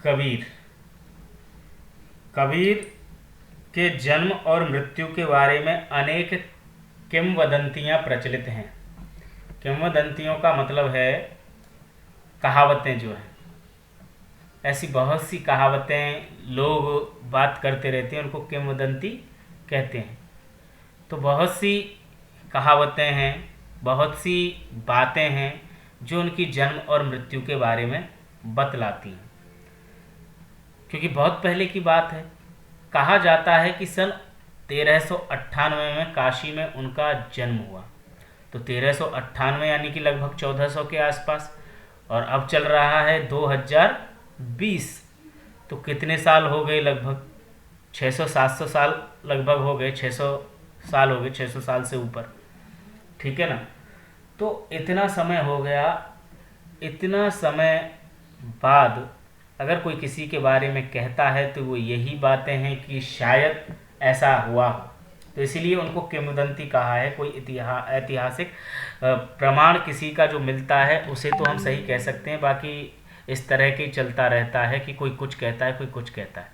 कबीर। कबीर के जन्म और मृत्यु के बारे में अनेक किंवदंतियां प्रचलित हैं। किंवदंतियों का मतलब है कहावतें जो हैं। ऐसी बहुत सी कहावतें लोग बात करते रहते हैं, उनको किंवदंती कहते हैं। तो बहुत सी कहावतें हैं, बहुत सी बातें हैं जो उनकी जन्म और मृत्यु के बारे में बतलाती हैं। क्योंकि बहुत पहले की बात है। कहा जाता है कि सन 1398 में काशी में उनका जन्म हुआ। तो 1398 यानी कि लगभग 1400 के आसपास, और अब चल रहा है 2020। तो कितने साल हो गए? लगभग 600-700 साल लगभग हो गए। 600 साल हो गए, 600 साल से ऊपर। ठीक है ना। तो इतना समय हो गया। इतना समय बाद अगर कोई किसी के बारे में कहता है तो वो यही बातें हैं कि शायद ऐसा हुआ हो। तो इसीलिए उनको किंवदंती कहा है। कोई ऐतिहासिक प्रमाण किसी का जो मिलता है उसे तो हम सही कह सकते हैं, बाकी इस तरह के चलता रहता है कि कोई कुछ कहता है, कोई कुछ कहता है।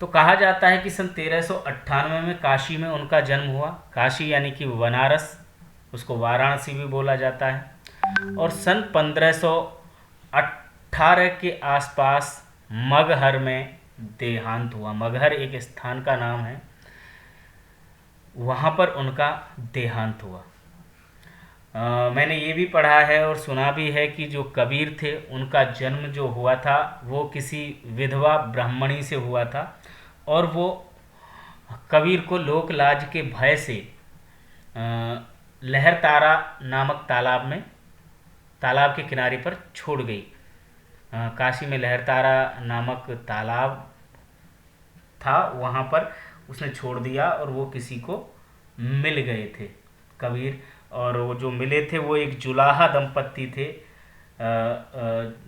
तो कहा जाता है कि सन 1398 में काशी में उनका जन्म हुआ। काशी यानी कि बनारस, उसको वाराणसी भी बोला जाता है। और सन 1518 के आसपास मगहर में देहांत हुआ। मगहर एक स्थान का नाम है, वहाँ पर उनका देहांत हुआ। मैंने ये भी पढ़ा है और सुना भी है कि जो कबीर थे उनका जन्म जो हुआ था वो किसी विधवा ब्राह्मणी से हुआ था, और वो कबीर को लोक लाज के भय से लहरतारा नामक तालाब के किनारे पर छोड़ गई। काशी में लहरतारा नामक तालाब था, वहाँ पर उसने छोड़ दिया और वो किसी को मिल गए थे कबीर। और वो जो मिले थे वो एक जुलाहा दंपत्ति थे।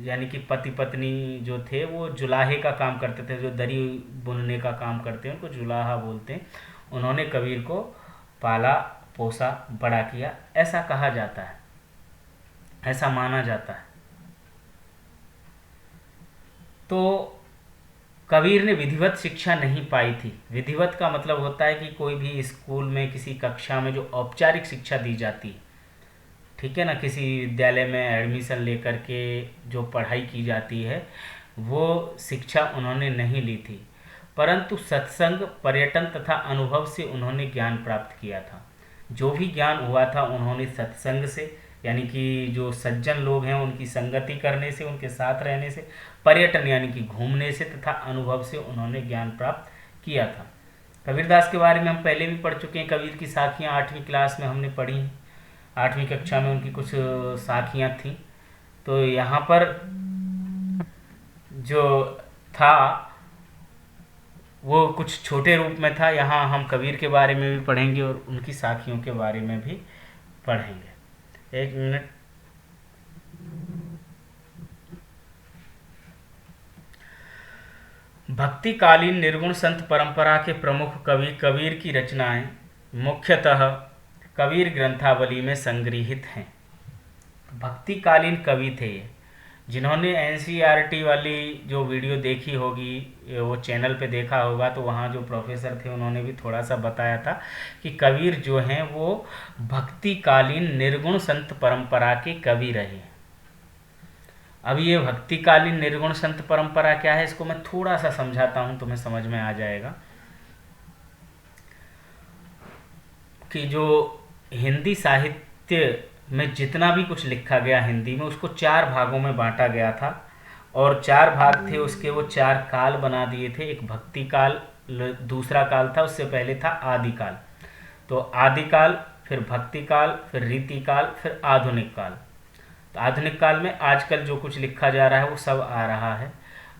यानी कि पति पत्नी जो थे वो जुलाहे का काम करते थे, जो दरी बुनने का काम करते हैं उनको जुलाहा बोलते हैं। उन्होंने कबीर को पाला पोसा बड़ा किया, ऐसा कहा जाता है, ऐसा माना जाता है। तो कबीर ने विधिवत शिक्षा नहीं पाई थी। विधिवत का मतलब होता है कि कोई भी स्कूल में किसी कक्षा में जो औपचारिक शिक्षा दी जाती है, ठीक है ना, किसी विद्यालय में एडमिशन लेकर के जो पढ़ाई की जाती है वो शिक्षा उन्होंने नहीं ली थी, परंतु सत्संग, पर्यटन तथा अनुभव से उन्होंने ज्ञान प्राप्त किया था। जो भी ज्ञान हुआ था उन्होंने सत्संग से, यानी कि जो सज्जन लोग हैं उनकी संगति करने से, उनके साथ रहने से, पर्यटन यानी कि घूमने से, तथा अनुभव से उन्होंने ज्ञान प्राप्त किया था। कबीरदास के बारे में हम पहले भी पढ़ चुके हैं। कबीर की साखियाँ 8वीं क्लास में हमने पढ़ी हैं। 8वीं कक्षा में उनकी कुछ साखियाँ थीं। तो यहाँ पर जो था वो कुछ छोटे रूप में था। यहाँ हम कबीर के बारे में भी पढ़ेंगे और उनकी साखियों के बारे में भी पढ़ेंगे। एक मिनट। भक्तिकालीन निर्गुण संत परंपरा के प्रमुख कवि कबीर की रचनाएं मुख्यतः कबीर ग्रंथावली में संग्रहित हैं। भक्तिकालीन कवि थे ये, जिन्होंने एनसीईआरटी वाली जो वीडियो देखी होगी, वो चैनल पे देखा होगा, तो वहाँ जो प्रोफेसर थे उन्होंने भी थोड़ा सा बताया था कि कबीर जो हैं वो भक्तिकालीन निर्गुण संत परंपरा के कवि रहे। अब ये भक्तिकालीन निर्गुण संत परंपरा क्या है, इसको मैं थोड़ा सा समझाता हूँ, तुम्हें समझ में आ जाएगा। कि जो हिंदी साहित्य में जितना भी कुछ लिखा गया हिंदी में, उसको 4 भागों में बांटा गया था, और 4 भाग थे उसके, वो 4 काल बना दिए थे। एक भक्ति काल, दूसरा काल था, उससे पहले था आदिकाल। तो आदिकाल, फिर भक्ति काल, फिर रीति काल, फिर आधुनिक काल। तो आधुनिक काल में आजकल जो कुछ लिखा जा रहा है वो सब आ रहा है।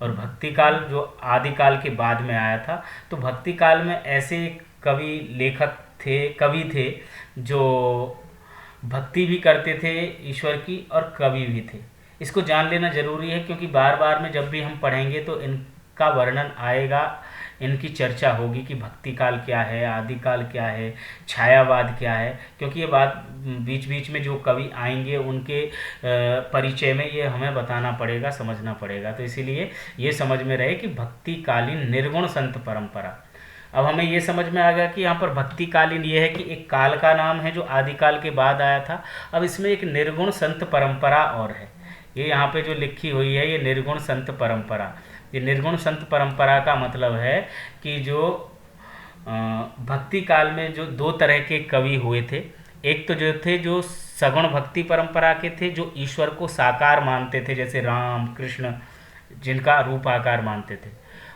और भक्ति काल जो आदिकाल के बाद में आया था। तो भक्ति काल में ऐसे कवि लेखक थे, कवि थे जो भक्ति भी करते थे ईश्वर की, और कवि भी थे। इसको जान लेना जरूरी है, क्योंकि बार बार में जब भी हम पढ़ेंगे तो इनका वर्णन आएगा इनकी चर्चा होगी कि भक्ति काल क्या है, आदिकाल क्या है, छायावाद क्या है, क्योंकि ये बात बीच बीच में जो कवि आएंगे उनके परिचय में ये हमें बताना पड़ेगा, समझना पड़ेगा। तो इसीलिए ये समझ में रहे कि भक्तिकालीन निर्गुण संत परंपरा। अब हमें ये समझ में आ गया कि यहाँ पर भक्तिकालीन ये है कि एक काल का नाम है जो आदिकाल के बाद आया था। अब इसमें एक निर्गुण संत परंपरा और है, ये यहाँ पे जो लिखी हुई है ये निर्गुण संत परंपरा। ये निर्गुण संत परंपरा का मतलब है कि जो भक्ति काल में जो दो तरह के कवि हुए थे, एक तो जो थे जो सगुण भक्ति परंपरा के थे, जो ईश्वर को साकार मानते थे, जैसे राम कृष्ण जिनका रूप आकार मानते थे,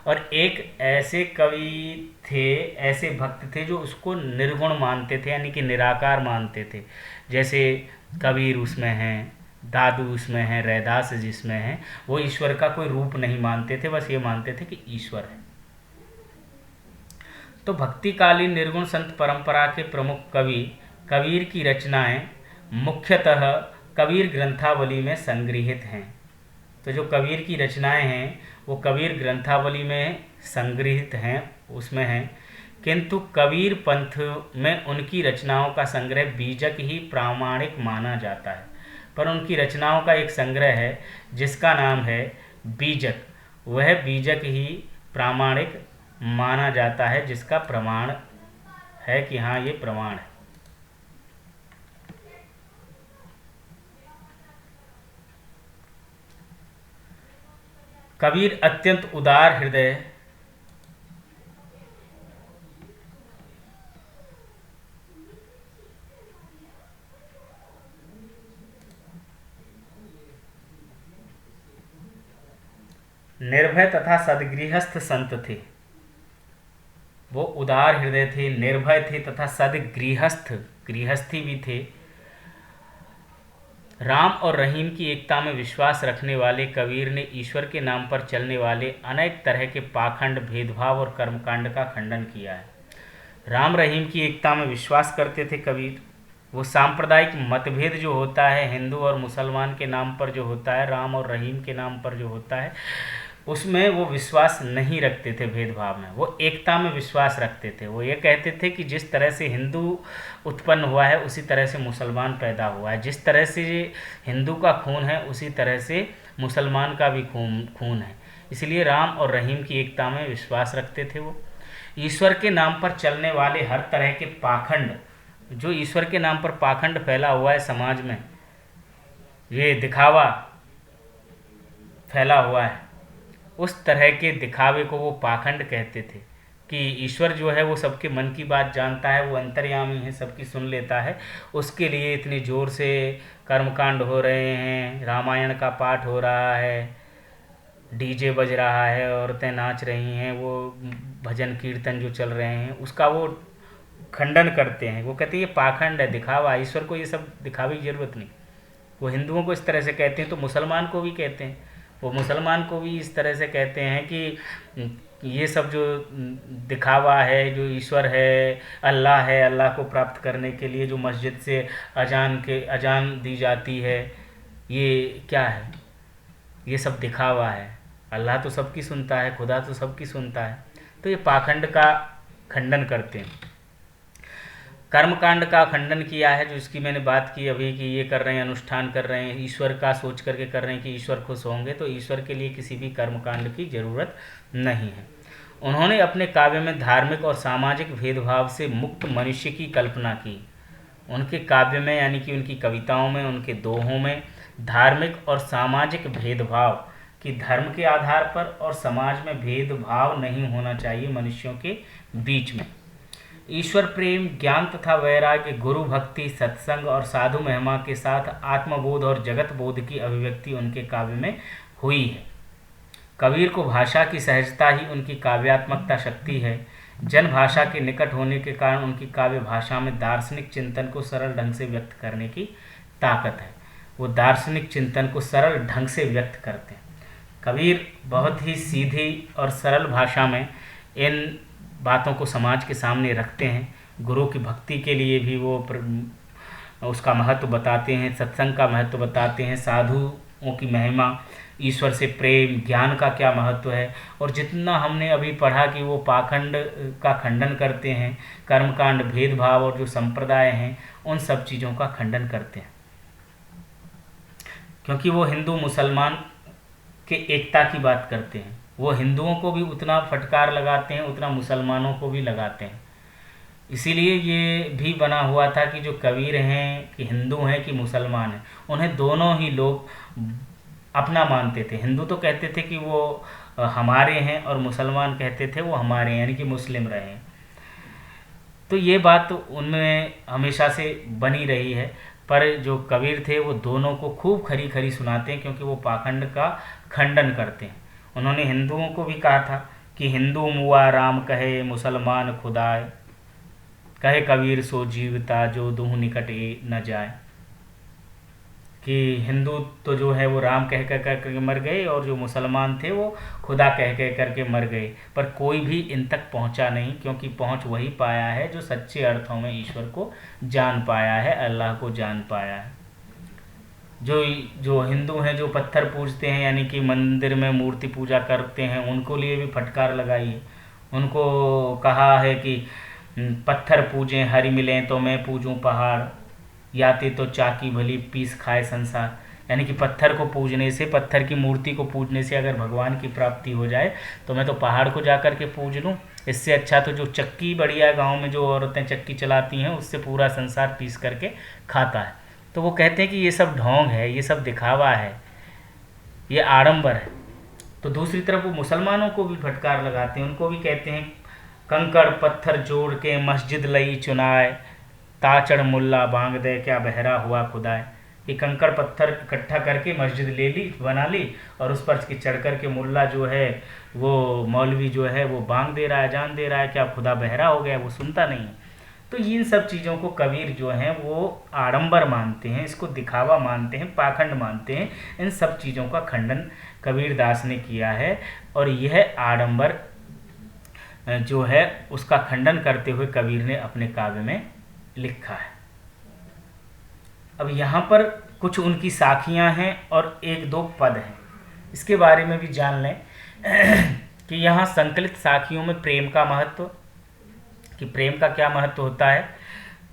और एक ऐसे कवि थे, ऐसे भक्त थे जो उसको निर्गुण मानते थे, यानी कि निराकार मानते थे। जैसे कबीर उसमें हैं, दादू उसमें हैं, रैदास जिसमें हैं, वो ईश्वर का कोई रूप नहीं मानते थे, बस ये मानते थे कि ईश्वर है। तो भक्तिकालीन निर्गुण संत परंपरा के प्रमुख कवि कबीर की रचनाएं मुख्यतः कबीर ग्रंथावली में संग्रहित हैं। तो जो कबीर की रचनाएं हैं वो कबीर ग्रंथावली में संग्रहित हैं, उसमें हैं, किंतु कबीर पंथ में उनकी रचनाओं का संग्रह बीजक ही प्रामाणिक माना जाता है। पर उनकी रचनाओं का एक संग्रह है जिसका नाम है बीजक, वह बीजक ही प्रामाणिक माना जाता है, जिसका प्रमाण है कि हाँ ये प्रमाण है। कबीर अत्यंत उदार हृदय, निर्भय तथा सद्गृहस्थ संत थे। वो उदार हृदय थे, निर्भय थे तथा सद्गृहस्थ, गृहस्थी भी थे। राम और रहीम की एकता में विश्वास रखने वाले कबीर ने ईश्वर के नाम पर चलने वाले अनेक तरह के पाखंड, भेदभाव और कर्मकांड का खंडन किया है। राम रहीम की एकता में विश्वास करते थे कबीर। वो सांप्रदायिक मतभेद जो होता है हिंदू और मुसलमान के नाम पर जो होता है, राम और रहीम के नाम पर जो होता है, उसमें वो विश्वास नहीं रखते थे भेदभाव में, वो एकता में विश्वास रखते थे। वो ये कहते थे कि जिस तरह से हिंदू उत्पन्न हुआ है उसी तरह से मुसलमान पैदा हुआ है, जिस तरह से हिंदू का खून है उसी तरह से मुसलमान का भी खून है। इसलिए राम और रहीम की एकता में विश्वास रखते थे। वो ईश्वर के नाम पर चलने वाले हर तरह के पाखंड, जो ईश्वर के नाम पर पाखंड फैला हुआ है समाज में, ये दिखावा फैला हुआ है, उस तरह के दिखावे को वो पाखंड कहते थे। कि ईश्वर जो है वो सबके मन की बात जानता है, वो अंतर्यामी है, सबकी सुन लेता है, उसके लिए इतनी ज़ोर से कर्मकांड हो रहे हैं, रामायण का पाठ हो रहा है, डीजे बज रहा है, औरतें नाच रही हैं, वो भजन कीर्तन जो चल रहे हैं उसका वो खंडन करते हैं। वो कहते हैं ये पाखंड है, दिखावा, ईश्वर को ये सब दिखावे की ज़रूरत नहीं। वो हिंदुओं को इस तरह से कहते हैं तो मुसलमान को भी कहते हैं, वो मुसलमान को भी इस तरह से कहते हैं कि ये सब जो दिखावा है, जो ईश्वर है, अल्लाह है, अल्लाह को प्राप्त करने के लिए जो मस्जिद से अजान दी जाती है, ये क्या है, ये सब दिखावा है। अल्लाह तो सबकी सुनता है, खुदा तो सबकी सुनता है। तो ये पाखंड का खंडन करते हैं। कर्मकांड का खंडन किया है, जो इसकी मैंने बात की अभी कि ये कर रहे हैं, अनुष्ठान कर रहे हैं, ईश्वर का सोच करके कर रहे हैं कि ईश्वर खुश होंगे, तो ईश्वर के लिए किसी भी कर्मकांड की ज़रूरत नहीं है। उन्होंने अपने काव्य में धार्मिक और सामाजिक भेदभाव से मुक्त मनुष्य की कल्पना की। उनके काव्य में यानी कि उनकी कविताओं में, उनके दोहों में धार्मिक और सामाजिक भेदभाव कि धर्म के आधार पर और समाज में भेदभाव नहीं होना चाहिए मनुष्यों के बीच में। ईश्वर प्रेम, ज्ञान तथा वैराग्य, गुरु भक्ति, सत्संग और साधु महिमा के साथ आत्मबोध और जगत बोध की अभिव्यक्ति उनके काव्य में हुई है। कबीर को भाषा की सहजता ही उनकी काव्यात्मकता शक्ति है। जन भाषा के निकट होने के कारण उनकी काव्य भाषा में दार्शनिक चिंतन को सरल ढंग से व्यक्त करने की ताकत है। वो दार्शनिक चिंतन को सरल ढंग से व्यक्त करते हैं। कबीर बहुत ही सीधी और सरल भाषा में इन बातों को समाज के सामने रखते हैं। गुरु की भक्ति के लिए भी वो उसका महत्व बताते हैं, सत्संग का महत्व बताते हैं, साधु की महिमा, ईश्वर से प्रेम, ज्ञान का क्या महत्व है, और जितना हमने अभी पढ़ा कि वो पाखंड का खंडन करते हैं, कर्मकांड, भेदभाव और जो संप्रदाय हैं उन सब चीज़ों का खंडन करते हैं, क्योंकि वो हिंदू मुसलमान के एकता की बात करते हैं। वो हिंदुओं को भी उतना फटकार लगाते हैं उतना मुसलमानों को भी लगाते हैं। इसीलिए ये भी बना हुआ था कि जो कबीर हैं कि हिंदू हैं कि मुसलमान हैं, उन्हें दोनों ही लोग अपना मानते थे। हिंदू तो कहते थे कि वो हमारे हैं, और मुसलमान कहते थे वो हमारे हैं, यानी कि मुस्लिम रहे हैं। तो ये बात उनमें हमेशा से बनी रही है। पर जो कबीर थे वो दोनों को खूब खरी खरी सुनाते हैं, क्योंकि वो पाखंड का खंडन करते हैं। उन्होंने हिंदुओं को भी कहा था कि हिंदू मुआ राम कहे, मुसलमान खुदाए, कहे कबीर सो जीवता, जो दूह निकट न जाए। कि हिंदू तो जो है वो राम कह कह करके मर गए, और जो मुसलमान थे वो खुदा कह कह करके मर गए, पर कोई भी इन तक पहुंचा नहीं, क्योंकि पहुंच वही पाया है जो सच्चे अर्थों में ईश्वर को जान पाया है, अल्लाह को जान पाया है। जो हिंदू हैं जो पत्थर पूजते हैं, यानी कि मंदिर में मूर्ति पूजा करते हैं, उनको लिए भी फटकार लगाई है। उनको कहा है कि पत्थर पूजें हरि मिलें तो मैं पूजूं पहाड़, याते तो चाकी भली पीस खाए संसार। यानी कि पत्थर को पूजने से, पत्थर की मूर्ति को पूजने से अगर भगवान की प्राप्ति हो जाए तो मैं तो पहाड़ को जा कर के पूज लूँ। इससे अच्छा तो जो चक्की बढ़िया गांव में जो औरतें चक्की चलाती हैं उससे पूरा संसार पीस करके खाता है। तो वो कहते हैं कि ये सब ढोंग है, ये सब दिखावा है, ये आडंबर है। तो दूसरी तरफ वो मुसलमानों को भी फटकार लगाते हैं, उनको भी कहते हैं कंकड़ पत्थर जोड़ के मस्जिद लई चुनाए, ताचड़ मुल्ला बांग दे क्या बहरा हुआ खुदाए। कि कंकड़ पत्थर इकट्ठा करके मस्जिद ले ली, बना ली, और उस पर चढ़ कर के मुल्ला जो है वो मौलवी जो है वो बांग दे रहा है, जान दे रहा है, क्या खुदा बहरा हो गया, वो सुनता नहीं है। तो इन सब चीज़ों को कबीर जो हैं वो आडंबर मानते हैं, इसको दिखावा मानते हैं, पाखंड मानते हैं। इन सब चीज़ों का खंडन कबीर दास ने किया है, और यह आडंबर जो है उसका खंडन करते हुए कबीर ने अपने काव्य में लिखा है। अब यहाँ पर कुछ उनकी साखियाँ हैं और एक दो पद हैं, इसके बारे में भी जान लें कि यहाँ संकलित साखियों में प्रेम का महत्व, कि प्रेम का क्या महत्व होता है।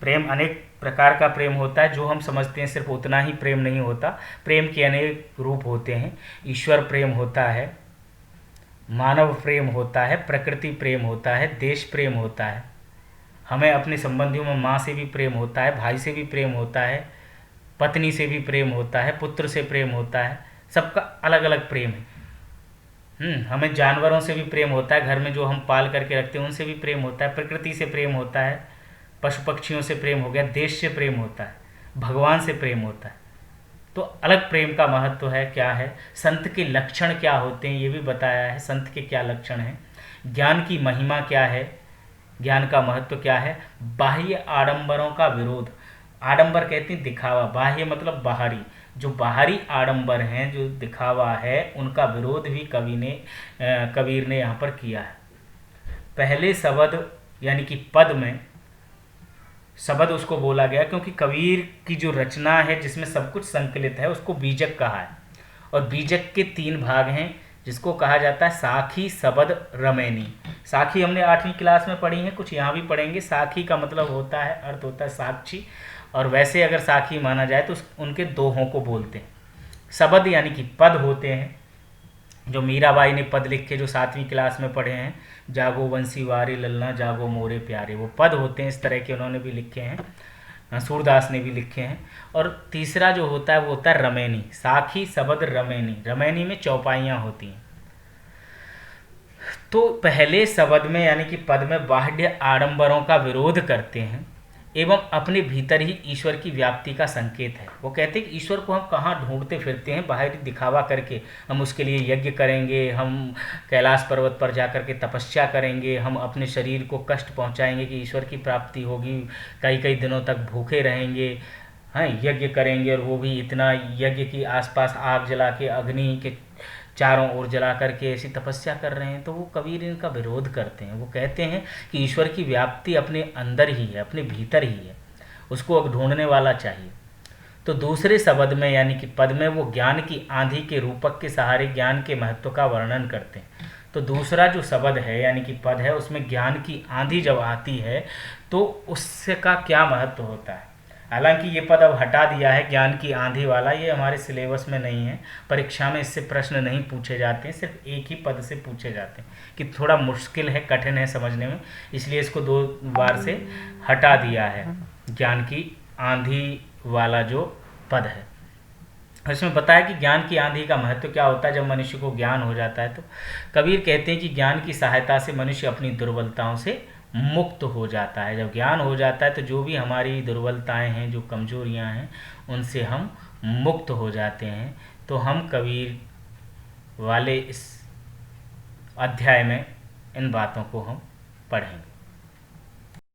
प्रेम अनेक प्रकार का प्रेम होता है, जो हम समझते हैं सिर्फ उतना ही प्रेम नहीं होता। प्रेम के अनेक रूप होते हैं। ईश्वर प्रेम होता है, मानव प्रेम होता है, प्रकृति प्रेम होता है, देश प्रेम होता है। हमें अपने संबंधियों में माँ से भी प्रेम होता है, भाई से भी प्रेम होता है, पत्नी से भी प्रेम होता है, पुत्र से प्रेम होता है। सबका अलग अलग प्रेम है। हमें जानवरों से भी प्रेम होता है, घर में जो हम पाल करके रखते हैं उनसे भी प्रेम होता है, प्रकृति से प्रेम होता है, पशु पक्षियों से प्रेम हो गया, देश से प्रेम होता है, भगवान से प्रेम होता है। तो अलग प्रेम का महत्व है, क्या है, संत के लक्षण क्या होते हैं ये भी बताया है, संत के क्या लक्षण हैं, ज्ञान की महिमा क्या है, ज्ञान का महत्व क्या है, बाह्य आडंबरों का विरोध। आडंबर कहते हैं दिखावा, बाह्य मतलब बाहरी, जो बाहरी आडंबर हैं, जो दिखावा है, उनका विरोध भी कबीर ने यहाँ पर किया है। पहले शब्द यानी कि पद में शब्द उसको बोला गया क्योंकि कबीर की जो रचना है जिसमें सब कुछ संकलित है उसको बीजक कहा है, और बीजक के 3 भाग हैं जिसको कहा जाता है साखी, शब्द, रमैनी। साखी हमने 8वीं क्लास में पढ़ी है, कुछ यहाँ भी पढ़ेंगे। साखी का मतलब होता है, अर्थ होता है साक्षी, और वैसे अगर साखी माना जाए तो उनके दोहों को बोलते हैं। शब्द यानी कि पद होते हैं, जो मीराबाई ने पद लिखे जो 7वीं क्लास में पढ़े हैं, जागो बंसी वारी ललना जागो मोरे प्यारे, वो पद होते हैं। इस तरह के उन्होंने भी लिखे हैं, सूरदास ने भी लिखे हैं। और तीसरा जो होता है वो होता है रमैनी, साखी, शब्द, रमैनी। रमैनी में चौपाइयाँ होती हैं। तो पहले शब्द में यानी कि पद में बाह्य आडंबरों का विरोध करते हैं एवं अपने भीतर ही ईश्वर की व्याप्ति का संकेत है। वो कहते हैं कि ईश्वर को हम कहाँ ढूंढते फिरते हैं, बाहरी दिखावा करके। हम उसके लिए यज्ञ करेंगे, हम कैलाश पर्वत पर जाकर के तपस्या करेंगे, हम अपने शरीर को कष्ट पहुँचाएंगे कि ईश्वर की प्राप्ति होगी, कई कई दिनों तक भूखे रहेंगे, हाँ, यज्ञ करेंगे, और वो भी इतना यज्ञ की आसपास आग जला के, अग्नि के चारों ओर जला करके ऐसी तपस्या कर रहे हैं। तो वो कबीर इनका विरोध करते हैं। वो कहते हैं कि ईश्वर की व्याप्ति अपने अंदर ही है, अपने भीतर ही है, उसको अब ढूंढने वाला चाहिए। तो दूसरे शब्द में यानी कि पद में वो ज्ञान की आंधी के रूपक के सहारे ज्ञान के महत्व का वर्णन करते हैं। तो दूसरा जो शब्द है यानी कि पद है, उसमें ज्ञान की आंधी जब आती है तो उसका क्या महत्व होता है। हालांकि ये पद अब हटा दिया है, ज्ञान की आंधी वाला, ये हमारे सिलेबस में नहीं है, परीक्षा में इससे प्रश्न नहीं पूछे जाते हैं, सिर्फ एक ही पद से पूछे जाते हैं कि थोड़ा मुश्किल है, कठिन है समझने में, इसलिए इसको 2 बार से हटा दिया है, ज्ञान की आंधी वाला जो पद है। इसमें बताया कि ज्ञान की आंधी का महत्व क्या होता है जब मनुष्य को ज्ञान हो जाता है। तो कबीर कहते हैं कि ज्ञान की सहायता से मनुष्य अपनी दुर्बलताओं से मुक्त हो जाता है। जब ज्ञान हो जाता है तो जो भी हमारी दुर्बलताएं हैं, जो कमजोरियां हैं, उनसे हम मुक्त हो जाते हैं। तो हम कबीर वाले इस अध्याय में इन बातों को हम पढ़ेंगे।